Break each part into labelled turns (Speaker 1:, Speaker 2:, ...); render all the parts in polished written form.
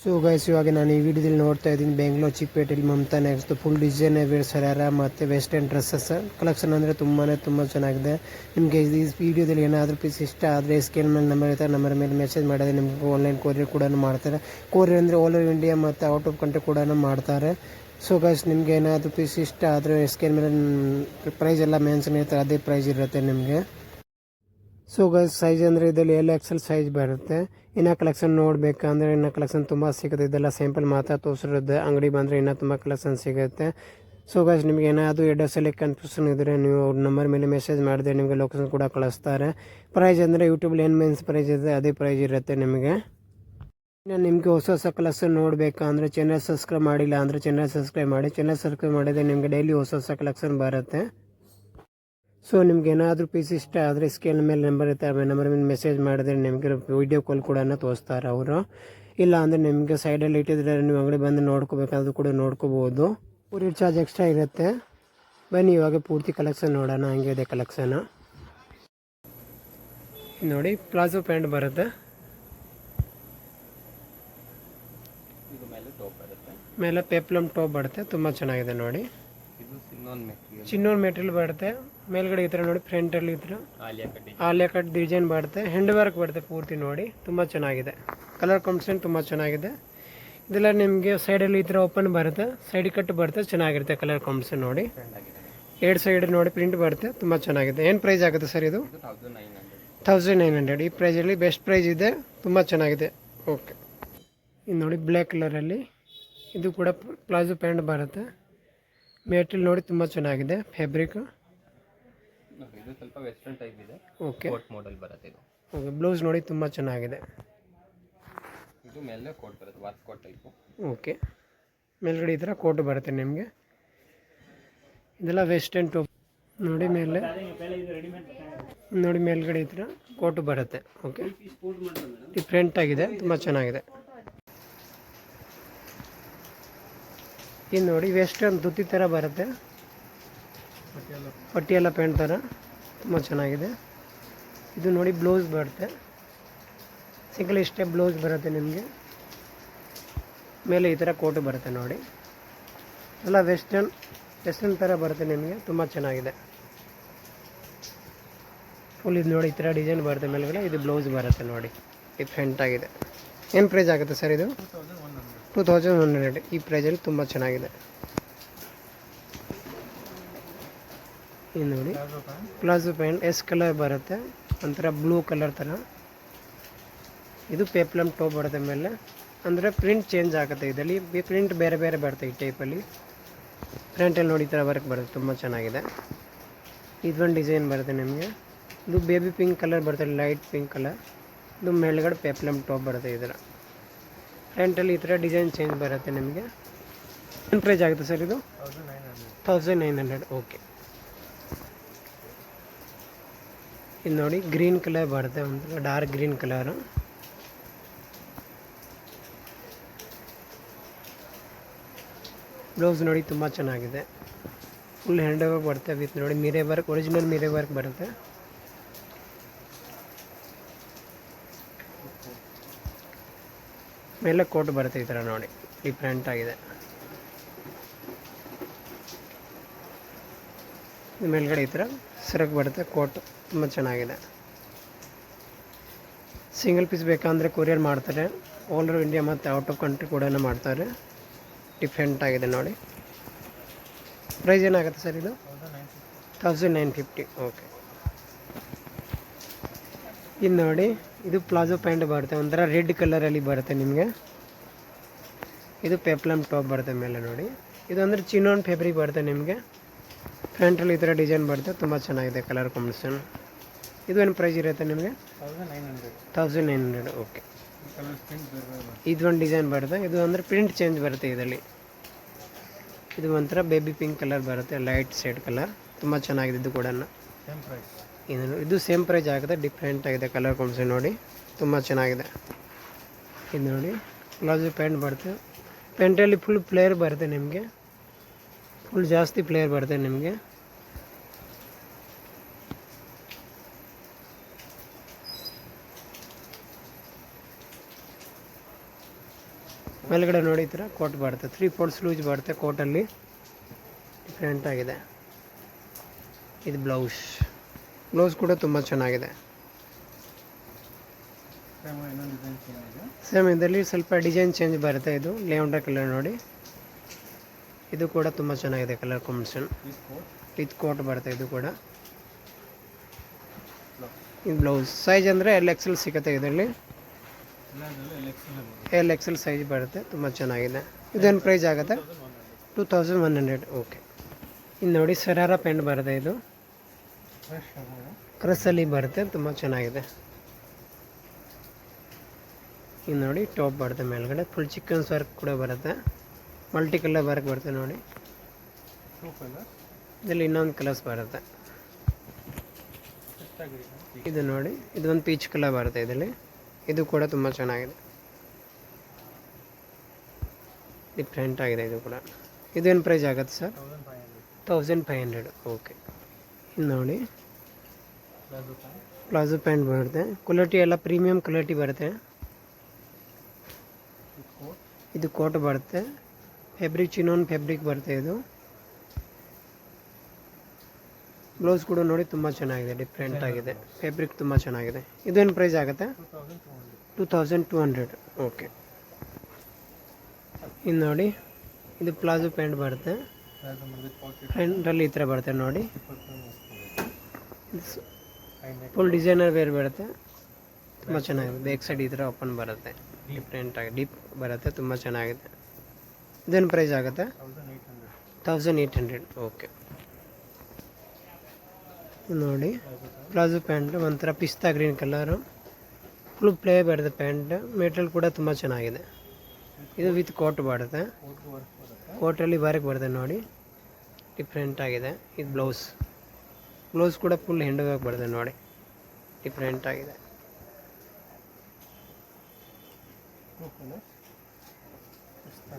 Speaker 1: So guys, ಇವಾಗ ನಾನು ಈ ವಿಡಿಯೋದಲ್ಲಿ ನೋಡ್ತಾ ಇದ್ದೀನಿ ಬೆಂಗಳೂರು ಚಿಕ್ಕಪೇಟೆಯಲ್ಲಿ Mamata next full design wear sharara ಮತ್ತು ವೆಸ್ಟರ್ನ್ ಡ್ರೆಸ್ಸಸ್ ಕಲೆಕ್ಷನ್ ಅಂದರೆ ತುಂಬ ಚೆನ್ನಾಗಿದೆ. ನಿಮಗೆ ಈ ವಿಡಿಯೋದಲ್ಲಿ ಏನಾದರೂ ಪೀಸ್ ಇಷ್ಟ ಆದರೆ ಸ್ಕ್ರೀನ್ ಮೇಲೆ ನಂಬರ್ ಇರ್ತಾರೆ, ನಂಬರ್ ಮೇಲೆ ಮೆಸೇಜ್ ಮಾಡಿದ್ರೆ ನಿಮಗೆ ಆನ್ಲೈನ್ ಕೊರಿಯರ್ ಕೂಡ ಮಾಡ್ತಾರೆ. ಕೊರಿಯರ್ ಅಂದರೆ ಆಲ್ ಓವರ್ ಇಂಡಿಯಾ ಮತ್ತು ಔಟ್ ಆಫ್ ಕಂಟ್ರಿ ಕೂಡ ಮಾಡ್ತಾರೆ. ಸೊ ಗೈಸ್, ನಿಮಗೆ ಏನಾದರೂ ಪೀಸ್ ಇಷ್ಟ ಆದರೆ ಸ್ಕ್ರೀನ್ ಮೇಲೆ ಪ್ರೈಸ್ ಎಲ್ಲ ಮೆನ್ಷನ್ ಇರ್ತಾರೆ, ಅದೇ ಪ್ರೈಸ್ ಇರುತ್ತೆ ನಿಮಗೆ. ಸೊ ಗೈಸ್, ಸೈಜ್ ಅಂದರೆ ಇದರಲ್ಲಿ XL ಸೈಜ್ ಬರುತ್ತೆ. ಇನ್ನು ಕಲೆಕ್ಷನ್ ನೋಡಬೇಕಂದ್ರೆ ಇನ್ನು ಕಲೆಕ್ಷನ್ ತುಂಬ ಸಿಗುತ್ತೆ. ಇದೆಲ್ಲ ಸ್ಯಾಂಪಲ್ ಮಾತ್ರ ತೋರಿಸಿರುತ್ತೆ. ಅಂಗಡಿ ಬಂದರೆ ಇನ್ನೂ ತುಂಬ ಕಲೆಕ್ಷನ್ ಸಿಗುತ್ತೆ. ಸೊ ಗೈಸ್, ನಿಮಗೆ ಏನಾದರೂ ಅಡ್ರೆಸ್ಸಲ್ಲಿ ಕನ್ಫ್ಯೂಷನ್ ಇದ್ದರೆ ನೀವು ಅವ್ರ ನಂಬರ್ ಮೇಲೆ ಮೆಸೇಜ್ ಮಾಡಿದ್ರೆ ನಿಮಗೆ ಲೊಕೇಶನ್ ಕೂಡ ಕಳಿಸ್ತಾರೆ. ಪ್ರೈಸ್ ಅಂದರೆ ಯೂಟ್ಯೂಬಲ್ಲಿ ಏನು ಮೀನ್ಸ್ ಪ್ರೈಸ್ ಇದೆ ಅದೇ ಪ್ರೈಸ್ ಇರುತ್ತೆ ನಿಮಗೆ. ಇನ್ನು ನಿಮಗೆ ಹೊಸ ಕಲೆಕ್ಷನ್ ನೋಡಬೇಕಂದ್ರೆ ಚಾನಲ್ ಸಬ್ಸ್ಕ್ರೈಬ್ ಮಾಡಿಲ್ಲ ಅಂದರೆ ಚಾನಲ್ ಸಬ್ಸ್ಕ್ರೈಬ್ ಮಾಡಿ. ಚಾನಲ್ ಸಬ್ಸ್ಕ್ರೈಬ್ ಮಾಡಿದರೆ ನಿಮಗೆ ಡೈಲಿ ಹೊಸ ಕಲೆಕ್ಷನ್ ಬರುತ್ತೆ. ಸೊ ನಿಮ್ಗೆ ಏನಾದರೂ ಪೀಸ್ ಇಷ್ಟ ಆದರೆ ಸ್ಕ್ರೀನ್ ಮೇಲೆ ನಂಬರ್ ಇರುತ್ತೆ, ಆ ನಂಬರ್ ಮೇಲೆ ಮೆಸೇಜ್ ಮಾಡಿದ್ರೆ ನಿಮಗೆ ವೀಡಿಯೋ ಕಾಲ್ ಕೂಡ ತೋರಿಸ್ತಾರೆ ಅವರು. ಇಲ್ಲ ಅಂದರೆ ನಿಮಗೆ ಸೈಡಲ್ಲಿ ಇಟ್ಟಿದ್ರೆ ನೀವು ಅಂಗಡಿ ಬಂದು ನೋಡ್ಕೋಬೇಕಾದ್ರೂ ಕೂಡ ನೋಡ್ಕೋಬೋದು. ಕೊರಿಯರ್ ಚಾರ್ಜ್ ಎಕ್ಸ್ಟ್ರಾ ಇರುತ್ತೆ. ಬನ್ನಿ ಇವಾಗ ಪೂರ್ತಿ ಕಲೆಕ್ಷನ್ ನೋಡೋಣ. ಹಂಗೆ ಇದೆ ಕಲೆಕ್ಷನ್ ನೋಡಿ. ಪ್ಲಾಜೋ ಪ್ಯಾಂಟ್ ಬರುತ್ತೆ, ಮೇಲೆ ಪೆಪ್ಲಮ್ ಟಾಪ್ ಬರುತ್ತೆ, ತುಂಬ ಚೆನ್ನಾಗಿದೆ ನೋಡಿ. ಚಿನ್ನೋನ್ ಮೆಟೀರಿಯಲ್ ಬರುತ್ತೆ. ಮೇಲ್ಗಡೆ ಈ ಥರ ನೋಡಿ, ಫ್ರಂಟಲ್ಲಿ ಈ ಥರ ಆಲಿಯಾ ಕಟ್ ಡಿಸೈನ್ ಬರುತ್ತೆ. ಹ್ಯಾಂಡ್ ವರ್ಕ್ ಬರುತ್ತೆ ಪೂರ್ತಿ ನೋಡಿ, ತುಂಬ ಚೆನ್ನಾಗಿದೆ. ಕಲರ್ ಕಾಂಬಿನೇಷನ್ ತುಂಬ ಚೆನ್ನಾಗಿದೆ. ಇದೆಲ್ಲ ನಿಮಗೆ ಸೈಡಲ್ಲಿ ಈ ಥರ ಓಪನ್ ಬರುತ್ತೆ, ಸೈಡ್ ಕಟ್ ಬರುತ್ತೆ, ಚೆನ್ನಾಗಿರುತ್ತೆ ಕಲರ್ ಕಾಂಬಿನೇಷನ್ ನೋಡಿ. ಎರಡು ಸೈಡ್ ನೋಡಿ ಪ್ರಿಂಟ್ ಬರುತ್ತೆ, ತುಂಬ ಚೆನ್ನಾಗಿದೆ. ಏನು ಪ್ರೈಸ್ ಆಗುತ್ತೆ ಸರ್ ಇದು? 1900. ಈ ಪ್ರೈಸಲ್ಲಿ ಬೆಸ್ಟ್ ಪ್ರೈಸ್ ಇದೆ, ತುಂಬ ಚೆನ್ನಾಗಿದೆ. ಓಕೆ, ಇದು ನೋಡಿ ಬ್ಲ್ಯಾಕ್ ಕಲರಲ್ಲಿ, ಇದು ಕೂಡ ಪ್ಲಾಜೋ ಪ್ಯಾಂಟ್ ಬರುತ್ತೆ. ಮೆಟೀರಿಯಲ್ ನೋಡಿ ತುಂಬ ಚೆನ್ನಾಗಿದೆ. ಫ್ಯಾಬ್ರಿಕ್
Speaker 2: ಇದು ಸ್ವಲ್ಪ ವೆಸ್ಟರ್ನ್ ಟೈಪ್ ಇದೆ.
Speaker 1: ಓಕೆ,
Speaker 2: ಕೋಟ್ ಮಾಡೆಲ್ ಬರುತ್ತೆ ಇದು.
Speaker 1: ಓಕೆ, ಬ್ಲೌಸ್ ನೋಡಿ ತುಂಬ ಚೆನ್ನಾಗಿದೆ.
Speaker 2: ಇದು ಮೇಲೆ ಕೋಟ್ ಬರುತ್ತೆ, ವರ್ಕ್ ಕೋಟ್ ಟೈಪು.
Speaker 1: ಓಕೆ, ಮೇಲ್ಗಡೆ ಈ ಥರ ಕೋಟ್ ಬರುತ್ತೆ ನಿಮಗೆ. ಇದೆಲ್ಲ ವೆಸ್ಟರ್ನ್ ಟಾಪ್ ನೋಡಿ. ಮೇಲೆ ನೋಡಿ, ಮೇಲ್ಗಡೆ ಈ ಥರ ಕೋಟು ಬರುತ್ತೆ. ಓಕೆ, ಡಿಫ್ರೆಂಟ್ ಆಗಿದೆ, ತುಂಬ ಚೆನ್ನಾಗಿದೆ. ಇದು ನೋಡಿ ವೆಸ್ಟರ್ನ್ ಧುತಿ ಥರ ಬರುತ್ತೆ, ಪಟ್ಟಿಯೆಲ್ಲ ಪ್ಯಾಂಟ್ ಥರ, ತುಂಬ ಚೆನ್ನಾಗಿದೆ. ಇದು ನೋಡಿ ಬ್ಲೌಸ್ ಬರುತ್ತೆ, ಸಿಂಗಲ್ ಸ್ಟೆಪ್ ಬ್ಲೌಸ್ ಬರುತ್ತೆ ನಿಮಗೆ. ಮೇಲೆ ಈ ಥರ ಕೋಟು ಬರುತ್ತೆ ನೋಡಿ. ಎಲ್ಲ ವೆಸ್ಟರ್ನ್ ಥರ ಬರುತ್ತೆ ನಿಮಗೆ, ತುಂಬ ಚೆನ್ನಾಗಿದೆ. ಫುಲ್ ಇದು ನೋಡಿ ಈ ಥರ ಡಿಸೈನ್ ಬರುತ್ತೆ ಮೇಲ್ಗಡೆ. ಇದು ಬ್ಲೌಸ್ ಬರುತ್ತೆ ನೋಡಿ, ಡಿಫ್ರೆಂಟ್ ಆಗಿದೆ. ಏನು ಪ್ರೈಸ್ ಆಗುತ್ತೆ ಸರ್ ಇದು? 2100. ಈ ಪ್ರೈಸಲ್ಲಿ ತುಂಬ ಚೆನ್ನಾಗಿದೆ. ಇದು ನೋಡಿ ಪ್ಲಾಜೋ ಪ್ಯಾಂಟ್ ಎಸ್ ಕಲರ್ ಬರುತ್ತೆ, ಒಂಥರ ಬ್ಲೂ ಕಲರ್ ಥರ. ಇದು ಪೆಪ್ಲಮ್ ಟಾಪ್ ಬರುತ್ತೆ ಮೇಲೆ, ಅಂದರೆ ಪ್ರಿಂಟ್ ಚೇಂಜ್ ಆಗುತ್ತೆ. ಇದರಲ್ಲಿ ಪ್ರಿಂಟ್ ಬೇರೆ ಬೇರೆ ಬರುತ್ತೆ ಈ ಟೈಪಲ್ಲಿ. ಫ್ರಂಟಲ್ಲಿ ನೋಡಿ ಈ ಥರ ವರ್ಕ್ ಬರುತ್ತೆ, ತುಂಬ ಚೆನ್ನಾಗಿದೆ. ಇದೊಂದು ಡಿಸೈನ್ ಬರುತ್ತೆ ನಿಮಗೆ. ಇದು ಬೇಬಿ ಪಿಂಕ್ ಕಲರ್ ಬರುತ್ತೆ, ಲೈಟ್ ಪಿಂಕ್ ಕಲರ್. ಇದು ಮೇಲ್ಗಡೆ ಪೆಪ್ಲಮ್ ಟಾಪ್ ಬರುತ್ತೆ. ಇದರ ಫ್ರಂಟಲ್ಲಿ ಈ ಥರ ಡಿಸೈನ್ ಚೇಂಜ್ ಬರುತ್ತೆ ನಿಮಗೆ. ಏನು ಪ್ರೈಸ್ ಆಗುತ್ತೆ ಸರ್ ಇದು? 1900. ಓಕೆ, ಇದು ನೋಡಿ ಗ್ರೀನ್ ಕಲರ್ ಬರುತ್ತೆ, ಒಂದು ಡಾರ್ಕ್ ಗ್ರೀನ್ ಕಲರು. ಬ್ಲೌಸ್ ನೋಡಿ ತುಂಬ ಚೆನ್ನಾಗಿದೆ. ಫುಲ್ ಹ್ಯಾಂಡ್ ವರ್ಕ್ ಬರುತ್ತೆ ವಿತ್ ನೋಡಿ mirror work, original mirror work ಬರುತ್ತೆ. ಮೇಲೆ ಕೋಟ್ ಬರುತ್ತೆ ಈ ಥರ ನೋಡಿ, ಡಿಫ್ರೆಂಟ್ ಆಗಿದೆ. ಮೇಲ್ಗಡೆ ಈ ಥರ ಸರಕು ಬರುತ್ತೆ, ಕೋಟ್ ತುಂಬ ಚೆನ್ನಾಗಿದೆ. ಸಿಂಗಲ್ ಪೀಸ್ ಬೇಕಂದರೆ ಕೊರಿಯರ್ ಮಾಡ್ತಾರೆ, ಆಲ್ ಓವರ್ ಇಂಡಿಯಾ ಮತ್ತು ಔಟ್ ಆಫ್ ಕಂಟ್ರಿ ಕೂಡ ಮಾಡ್ತಾರೆ. ಡಿಫ್ರೆಂಟ್ ಆಗಿದೆ ನೋಡಿ. ಪ್ರೈಸ್ ಏನಾಗುತ್ತೆ ಸರ್ ಇದು? 1950. ಓಕೆ, ಇದು ನೋಡಿ, ಇದು ಪ್ಲಾಜೋ ಪ್ಯಾಂಟ್ ಬರುತ್ತೆ, ಒಂಥರ ರೆಡ್ ಕಲರಲ್ಲಿ ಬರುತ್ತೆ ನಿಮಗೆ. ಇದು ಪೆಪ್ಲಮ್ ಟಾಪ್ ಬರುತ್ತೆ ಮೇಲೆ ನೋಡಿ. ಇದು ಅಂದರೆ ಚಿನ್ನೋನ್ ಫ್ಯಾಬ್ರಿಕ್ ಬರುತ್ತೆ ನಿಮಗೆ. ಫ್ರಂಟಲ್ಲಿ ಈ ಥರ ಡಿಸೈನ್ ಬರುತ್ತೆ, ತುಂಬ ಚೆನ್ನಾಗಿದೆ ಕಲರ್ ಕಾಂಬಿನೇಷನ್. ಇದು ಏನು ಪ್ರೈಸ್ ಇರುತ್ತೆ ನಿಮಗೆ? 1900. ಓಕೆ, ಇದೊಂದು ಡಿಸೈನ್ ಬರುತ್ತೆ. ಇದು ಅಂದರೆ ಪ್ರಿಂಟ್ ಚೇಂಜ್ ಬರುತ್ತೆ ಇದರಲ್ಲಿ. ಇದು ಒಂಥರ ಬೇಬಿ ಪಿಂಕ್ ಕಲರ್ ಬರುತ್ತೆ, ಲೈಟ್ ಶೇಡ್ ಕಲರ್, ತುಂಬ ಚೆನ್ನಾಗಿದೆ. ಇದು ಕೂಡ ಇದು ಸೇಮ್ ಪ್ರೈಸ್ ಆಗುತ್ತೆ, ಡಿಫ್ರೆಂಟ್ ಆಗಿದೆ ಕಲರ್ ಕಾಂಬಿನೇಷನ್ ನೋಡಿ, ತುಂಬ ಚೆನ್ನಾಗಿದೆ. ಇದು ನೋಡಿ ಪ್ಲಾಜೋ ಪ್ಯಾಂಟ್ ಬರುತ್ತೆ. ಪ್ಯಾಂಟಲ್ಲಿ ಫುಲ್ ಫ್ಲೇರ್ ಬರುತ್ತೆ ನಿಮಗೆ, ಫುಲ್ ಜಾಸ್ತಿ ಫ್ಲೇರ್ ಬರುತ್ತೆ ನಿಮಗೆ. ಮೇಲ್ಗಡೆ ನೋಡಿ ಈ ಥರ ಕೋಟ್ ಬರುತ್ತೆ, 3/4 ಸ್ಲೀವ್ಸ್ ಬರುತ್ತೆ ಕೋಟಲ್ಲಿ. ಡಿಫ್ರೆಂಟ್ ಆಗಿದೆ. ಇದು ಬ್ಲೌಸ್ ಕೂಡ ತುಂಬ ಚೆನ್ನಾಗಿದೆ. ಸೇಮ್ ಇದರಲ್ಲಿ ಸ್ವಲ್ಪ ಡಿಸೈನ್ ಚೇಂಜ್ ಬರುತ್ತೆ. ಇದು ಲ್ಯಾವೆಂಡರ್ ಕಲರ್ ನೋಡಿ, ಇದು ಕೂಡ ತುಂಬ ಚೆನ್ನಾಗಿದೆ ಕಲರ್ ಕಾಂಬಿನೇಷನ್. ವಿತ್ ಕೋಟ್ ಬರುತ್ತೆ ಇದು ಕೂಡ. ಇದು ಬ್ಲೌಸ್ ಸೈಜ್ ಅಂದರೆ LXL ಸಿಗುತ್ತೆ ಇದರಲ್ಲಿ. LXL ಸೈಜ್ ಬರುತ್ತೆ, ತುಂಬ ಚೆನ್ನಾಗಿದೆ. ಇದೇನು ಪ್ರೈಸ್ ಆಗುತ್ತೆ? 2100. ಓಕೆ. ಇನ್ನು ನೋಡಿ ಶರಾರ ಪ್ಯಾಂಟ್ ಬರುತ್ತೆ, ಇದು ಕ್ರಸ್ಸಲ್ಲಿ ಬರುತ್ತೆ, ತುಂಬ ಚೆನ್ನಾಗಿದೆ. ಇನ್ನು ನೋಡಿ ಟಾಪ್ ಬರುತ್ತೆ ಮೇಲ್ಗಡೆ, ಫುಲ್ ಚಿಕನ್ಸ್ ವರ್ಕ್ ಕೂಡ ಬರುತ್ತೆ, ಮಲ್ಟಿ ಕಲರ್ ವರ್ಕ್ ಬರುತ್ತೆ ನೋಡಿ. ಇದರಲ್ಲಿ ಇನ್ನೊಂದು ಕಲರ್ಸ್ ಬರುತ್ತೆ. ಇದು ನೋಡಿ, ಇದೊಂದು ಪೀಚ್ ಕಲರ್ ಬರುತ್ತೆ ಇದರಲ್ಲಿ, ಇದು ಕೂಡ ತುಂಬ ಚೆನ್ನಾಗಿದೆ, ಡಿಫ್ರೆಂಟ್ ಆಗಿದೆ ಇದು ಕೂಡ. ಇದೇನು ಪ್ರೈಸ್ ಆಗುತ್ತೆ ಸರ್? 1500. ಓಕೆ. ಇನ್ನು ನೋಡಿ ಪ್ಲಾಜೋ ಪ್ಯಾಂಟ್ ಬರುತ್ತೆ, ಕ್ವಾಲಿಟಿ ಎಲ್ಲ ಪ್ರೀಮಿಯಂ ಕ್ವಾಲಿಟಿ ಬರುತ್ತೆ. ಇದು ಕೋಟ್ ಬರುತ್ತೆ, ಫ್ಯಾಬ್ರಿಕ್ ಚಿನೋನ್ ಫ್ಯಾಬ್ರಿಕ್ ಬರುತ್ತೆ ಇದು. ಬ್ಲೌಸ್ ಕೂಡ ನೋಡಿ ತುಂಬ ಚೆನ್ನಾಗಿದೆ, ಡಿಫ್ರೆಂಟ್ ಆಗಿದೆ, ಫ್ಯಾಬ್ರಿಕ್ ತುಂಬ ಚೆನ್ನಾಗಿದೆ. ಇದೇನು ಪ್ರೈಸ್ ಆಗುತ್ತೆ? 2200. ಓಕೆ. ಇನ್ನು ನೋಡಿ ಇದು ಪ್ಲಾಜೋ ಪ್ಯಾಂಟ್ ಬರುತ್ತೆ, ಫ್ರಂಟಲ್ಲಿ ಈ ಥರ ಬರುತ್ತೆ ನೋಡಿ, ಫುಲ್ ಡಿಸೈನರ್ ವೇರ್ ಬರುತ್ತೆ, ತುಂಬ ಚೆನ್ನಾಗಿದೆ. ಬ್ಯಾಕ್ ಸೈಡ್ ಈ ಥರ ಓಪನ್ ಬರುತ್ತೆ, ಡಿಫ್ರೆಂಟ್ ಆಗಿ ಡೀಪ್ ಬರುತ್ತೆ, ತುಂಬ ಚೆನ್ನಾಗಿದೆ. ಇದೇನು ಪ್ರೈಸ್ ಆಗುತ್ತೆ? 1800. ಓಕೆ. ನೋಡಿ ಪ್ಲಾಜೋ ಪ್ಯಾಂಟ್ ಒಂಥರ ಪಿಸ್ತಾ ಗ್ರೀನ್ ಕಲರು, ಫುಲ್ ಪ್ಲೇ ಬರುತ್ತೆ ಪ್ಯಾಂಟ್, ಮೆಟೀರಿಯಲ್ ಕೂಡ ತುಂಬ ಚೆನ್ನಾಗಿದೆ. ಇದು ವಿತ್ ಕೋಟ್ ಬರುತ್ತೆ, ಕೋಟಲ್ಲಿ ವರ್ಕ್ ಬರುತ್ತೆ ನೋಡಿ, ಡಿಫ್ರೆಂಟ್ ಆಗಿದೆ. ಇದು ಬ್ಲೌಸ್ ಕೂಡ ಫುಲ್ ಹೆಂಡ್ ವರ್ಕ್ ಬರುತ್ತೆ ನೋಡಿ, ಡಿಫ್ರೆಂಟ್ ಆಗಿದೆ.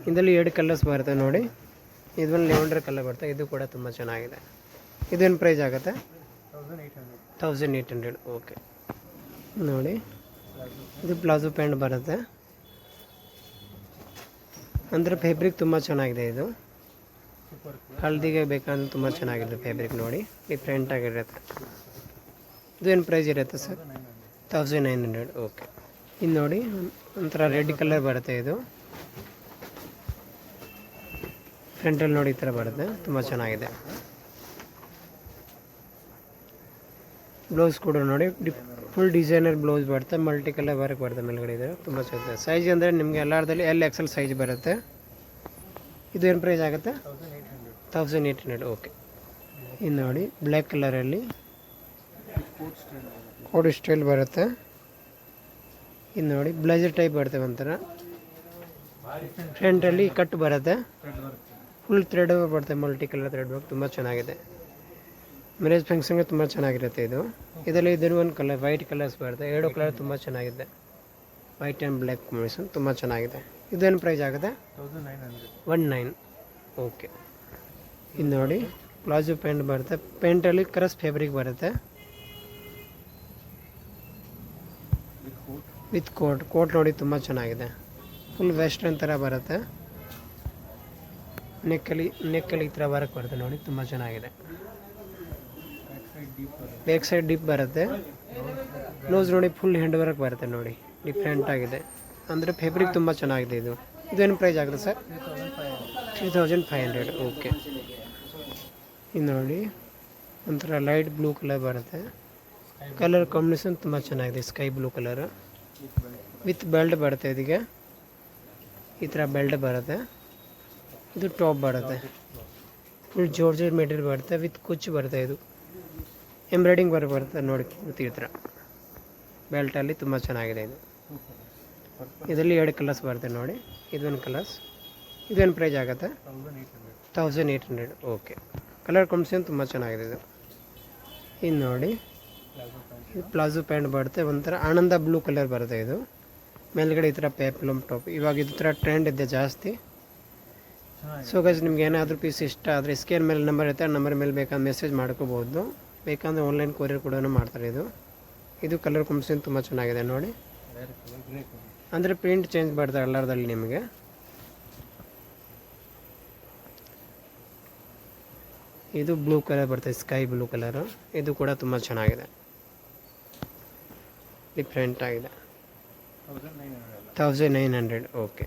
Speaker 1: ಇದರಲ್ಲಿ 2 ಕಲರ್ಸ್ ಬರುತ್ತೆ ನೋಡಿ, ಇದೊಂದು ಲ್ಯಾವೆಂಡರ್ ಕಲರ್ ಬರುತ್ತೆ, ಇದು ಕೂಡ ತುಂಬ ಚೆನ್ನಾಗಿದೆ. ಇದೇನು ಪ್ರೈಸ್ ಆಗುತ್ತೆ? 1800. ಓಕೆ. ನೋಡಿ ಇದು ಪ್ಲಾಜೋ ಪ್ಯಾಂಟ್ ಬರುತ್ತೆ, ಅಂದರೆ ಫ್ಯಾಬ್ರಿಕ್ ತುಂಬ ಚೆನ್ನಾಗಿದೆ. ಇದು ಹಳದಿಗೆ ಬೇಕಂದ್ರೆ ತುಂಬ ಚೆನ್ನಾಗಿದೆ ಫ್ಯಾಬ್ರಿಕ್ ನೋಡಿ, ಡಿಫ್ರೆಂಟ್ ಆಗಿರುತ್ತೆ. ಇದೇನು ಪ್ರೈಸ್ ಇರುತ್ತೆ ಸರ್? 1900. ಓಕೆ. ಇನ್ನು ನೋಡಿ ಒಂಥರ ರೆಡ್ ಕಲರ್ ಬರುತ್ತೆ, ಇದು ಫ್ರಂಟಲ್ಲಿ ನೋಡಿ ಈ ಥರ ಬರುತ್ತೆ, ತುಂಬ ಚೆನ್ನಾಗಿದೆ. ಬ್ಲೌಸ್ ಕೂಡ ನೋಡಿ ಫುಲ್ ಡಿಸೈನರ್ ಬ್ಲೌಸ್ ಬರುತ್ತೆ, ಮಲ್ಟಿ ಕಲರ್ ವರ್ಕ್ ಬರುತ್ತೆ ಮೇಲ್ಗಡೆ, ಇದೆ ತುಂಬ ಚೆನ್ನಾಗಿದೆ. ಸೈಜ್ ಅಂದರೆ ನಿಮಗೆ ಎಲ್ಲರದಲ್ಲಿ LXL ಸೈಜ್ ಬರುತ್ತೆ. ಇದು ಏನು ಪ್ರೈಸ್ ಆಗುತ್ತೆ? 1800. ಓಕೆ. ಇನ್ನು ನೋಡಿ ಬ್ಲ್ಯಾಕ್ ಕಲರಲ್ಲಿ ಕೋಟ್ ಸ್ಟೈಲ್ ಬರುತ್ತೆ. ಇನ್ನು ನೋಡಿ ಬ್ಲೇಜರ್ ಟೈಪ್ ಬರುತ್ತೆ, ಒಂಥರ ಫ್ರಂಟಲ್ಲಿ ಕಟ್ ಬರುತ್ತೆ, ಫುಲ್ ಥ್ರೆಡ್ ಬರುತ್ತೆ, ಮಲ್ಟಿ ಕಲರ್ ಥ್ರೆಡ್ ವರ್ಕ್, ತುಂಬ ಚೆನ್ನಾಗಿದೆ. ಮ್ಯಾರೇಜ್ ಫಂಕ್ಷನ್ಗೆ ತುಂಬ ಚೆನ್ನಾಗಿರುತ್ತೆ ಇದು. ಇದರಲ್ಲಿ ಇದನ್ನು ಒಂದು ಕಲರ್ ವೈಟ್ ಕಲರ್ಸ್ ಬರುತ್ತೆ, 2 ಕಲರ್ ತುಂಬ ಚೆನ್ನಾಗಿದೆ, ವೈಟ್ ಆ್ಯಂಡ್ ಬ್ಲ್ಯಾಕ್ ಕಾಂಬಿನೇಷನ್ ತುಂಬ ಚೆನ್ನಾಗಿದೆ. ಇದೇನು ಪ್ರೈಸ್ ಆಗುತ್ತೆ? 1900. ಓಕೆ. ಇದು ನೋಡಿ ಪ್ಲಾಜೋ ಪ್ಯಾಂಟ್ ಬರುತ್ತೆ, ಪ್ಯಾಂಟಲ್ಲಿ ಕ್ರಸ್ ಫ್ಯಾಬ್ರಿಕ್ ಬರುತ್ತೆ, ವಿತ್ ಕೋಟ್ ನೋಡಿ ತುಂಬ ಚೆನ್ನಾಗಿದೆ, ಫುಲ್ ವೆಸ್ಟರ್ನ್ ಥರ ಬರುತ್ತೆ, ನೆಕ್ಕಲ್ಲಿ ಈ ಥರ ವರ್ಕ್ ಬರುತ್ತೆ ನೋಡಿ, ತುಂಬ ಚೆನ್ನಾಗಿದೆ. ಬ್ಯಾಕ್ ಸೈಡ್ ಡೀಪ್ ಬರುತ್ತೆ, ಬ್ಲೌಸ್ ನೋಡಿ ಫುಲ್ ಹ್ಯಾಂಡ್ ವರ್ಕ್ ಬರುತ್ತೆ ನೋಡಿ, ಡಿಫ್ರೆಂಟ್ ಆಗಿದೆ, ಅಂದರೆ ಫ್ಯಾಬ್ರಿಕ್ ತುಂಬ ಚೆನ್ನಾಗಿದೆ. ಇದೇನು ಪ್ರೈಸ್ ಆಗುತ್ತೆ ಸರ್? 3500. ಓಕೆ. ಇದು ನೋಡಿ ಒಂಥರ ಲೈಟ್ ಬ್ಲೂ ಕಲರ್ ಬರುತ್ತೆ, ಕಲರ್ ಕಾಂಬಿನೇಷನ್ ತುಂಬ ಚೆನ್ನಾಗಿದೆ, sky blue colour with belt ಬರುತ್ತೆ, ಇದಕ್ಕೆ ಈ ಥರ ಬೆಲ್ಟ್ ಬರುತ್ತೆ. ಇದು ಟಾಪ್ ಬರುತ್ತೆ, ಫುಲ್ ಜಾರ್ಜೆಟ್ ಮೆಟೀರಿಯಲ್ ಬರುತ್ತೆ, ವಿತ್ ಕುಚ್ಚು ಬರುತ್ತೆ, ಇದು ಎಂಬ್ರಾಯ್ಡಿಂಗ್ ವರ್ಕ್ ಬರುತ್ತೆ ನೋಡಿ, ಈ ಥರ ಬೆಲ್ಟಲ್ಲಿ ತುಂಬ ಚೆನ್ನಾಗಿದೆ. ಇದರಲ್ಲಿ 2 ಕಲರ್ಸ್ ಬರುತ್ತೆ ನೋಡಿ, ಇದೊಂದು ಕಲರ್ಸ್. ಇದೇನು ಪ್ರೈಸ್ ಆಗುತ್ತೆ? 1800. ಓಕೆ. ಕಲರ್ ಕಾಂಬಿನೇಷನ್ ತುಂಬ ಚೆನ್ನಾಗಿದೆ ಇದು. ಇನ್ನು ನೋಡಿ ಇದು ಪ್ಲಾಜೋ ಪ್ಯಾಂಟ್ ಬರುತ್ತೆ, ಒಂಥರ ಆನಂದ ಬ್ಲೂ ಕಲರ್ ಬರುತ್ತೆ, ಇದು ಮೇಲ್ಗಡೆ ಈ ಥರ ಪೇಪ್ಲಮ್ ಟಾಪ್, ಇವಾಗ ಇದು ಥರ ಟ್ರೆಂಡ್ ಇದೆ ಜಾಸ್ತಿ. ಸೊ ಗೈಸ್ ನಿಮ್ಗೆ ಏನಾದರೂ ಪೀಸ್ ಇಷ್ಟ ಆದರೆ ಸ್ಕ್ರೀನ್ ಮೇಲೆ ನಂಬರ್ ಇರುತ್ತೆ, ಆ ನಂಬರ್ ಮೇಲೆ ಬೇಕಾದ್ರೆ ಮೆಸೇಜ್ ಮಾಡ್ಕೋಬೋದು, ಬೇಕಂದರೆ ಆನ್ಲೈನ್ ಕೊರಿಯರ್ ಕೂಡ ಮಾಡ್ತಾರೆ. ಇದು ಕಲರ್ ಕಾಂಬಿನೇಷನ್ ತುಂಬ ಚೆನ್ನಾಗಿದೆ ನೋಡಿ, ಅಂದರೆ ಪ್ರಿಂಟ್ ಚೇಂಜ್ ಬರುತ್ತೆ ಎಲ್ಲರದಲ್ಲಿ ನಿಮಗೆ, ಇದು ಬ್ಲೂ ಕಲರ್ ಬರ್ತದೆ, ಸ್ಕೈ ಬ್ಲೂ ಕಲರು. ಇದು ಕೂಡ ತುಂಬ ಚೆನ್ನಾಗಿದೆ, ಡಿಫ್ರೆಂಟ್ ಆಗಿದೆ. 1900. ಓಕೆ.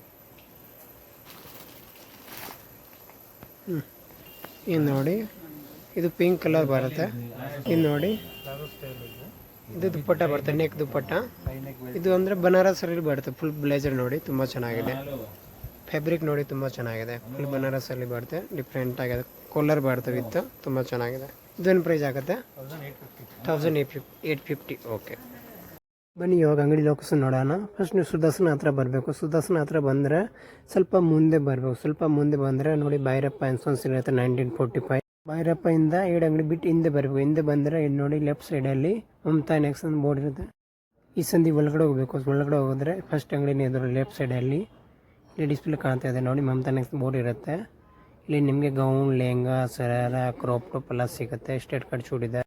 Speaker 1: ಇದು ನೋಡಿ, ಇದು ಪಿಂಕ್ ಕಲರ್ ಬರುತ್ತೆ. ಇದು ನೋಡಿ, ಇದು ದುಪ್ಪಟ್ಟ ಬರುತ್ತೆ, ನೆಕ್ ದುಪ್ಪಟ್ಟ. ಇದು ಅಂದರೆ ಬನಾರಸಲ್ಲಿ ಬರುತ್ತೆ, ಫುಲ್ ಬ್ಲೇಜರ್ ನೋಡಿ, ತುಂಬ ಚೆನ್ನಾಗಿದೆ. ಫ್ಯಾಬ್ರಿಕ್ ನೋಡಿ ತುಂಬ ಚೆನ್ನಾಗಿದೆ, ಫುಲ್ ಬನಾರಸಲ್ಲಿ ಬರುತ್ತೆ, ಡಿಫ್ರೆಂಟ್ ಆಗಿದೆ. ಕಾಲರ್ ಬರುತ್ತೆ ವಿತ್, ತುಂಬ ಚೆನ್ನಾಗಿದೆ. ಇದೇನು ಪ್ರೈಸ್ ಆಗುತ್ತೆ? 1850. ಓಕೆ, ಬನ್ನಿ ಇವಾಗ ಅಂಗಡಿ ಲೊಕೇಶನ್ ನೋಡೋಣ. ಫಸ್ಟ್ ನೀವು ಸುದರ್ಶನ ಹತ್ರ ಬರಬೇಕು. ಸುದರ್ಶನ ಹತ್ರ ಬಂದರೆ ಸ್ವಲ್ಪ ಮುಂದೆ ಬರಬೇಕು. ಸ್ವಲ್ಪ ಮುಂದೆ ಬಂದರೆ ನೋಡಿ ಭೈರಪ್ಪ ಇನ್ಸೂರೆನ್ಸ್ ಇರುತ್ತೆ 1945. ಭೈರಪ್ಪಯಿಂದ 7 ಅಂಗಡಿ ಬಿಟ್ಟು ಹಿಂದೆ ಬರಬೇಕು. ಹಿಂದೆ ಬಂದರೆ ಇಲ್ಲಿ ನೋಡಿ ಲೆಫ್ಟ್ ಸೈಡಲ್ಲಿ ಮಮತಾ ನೆಕ್ಸ್ ಅಂತ ಬೋರ್ಡ್ ಇರುತ್ತೆ. ಈ ಸಂದಿ ಒಳಗಡೆ ಹೋಗಬೇಕು. ಒಳಗಡೆ ಹೋಗಿದ್ರೆ ಫಸ್ಟ್ ಅಂಗಡಿನೇ ಎದುರು ಲೆಫ್ಟ್ ಸೈಡಲ್ಲಿ ಇಲ್ಲಿ ಡಿಸ್ಪ್ಲೇ ಕಾಣ್ತಾ ಇದೆ ನೋಡಿ, ಮಮತಾ ನೆಕ್ಸ್ ಬೋರ್ಡ್ ಇರುತ್ತೆ. ಇಲ್ಲಿ ನಿಮಗೆ gown, lehenga, sharara, crop top ಎಲ್ಲ ಸಿಗುತ್ತೆ. Straight cut ಚೂಡಿದೆ.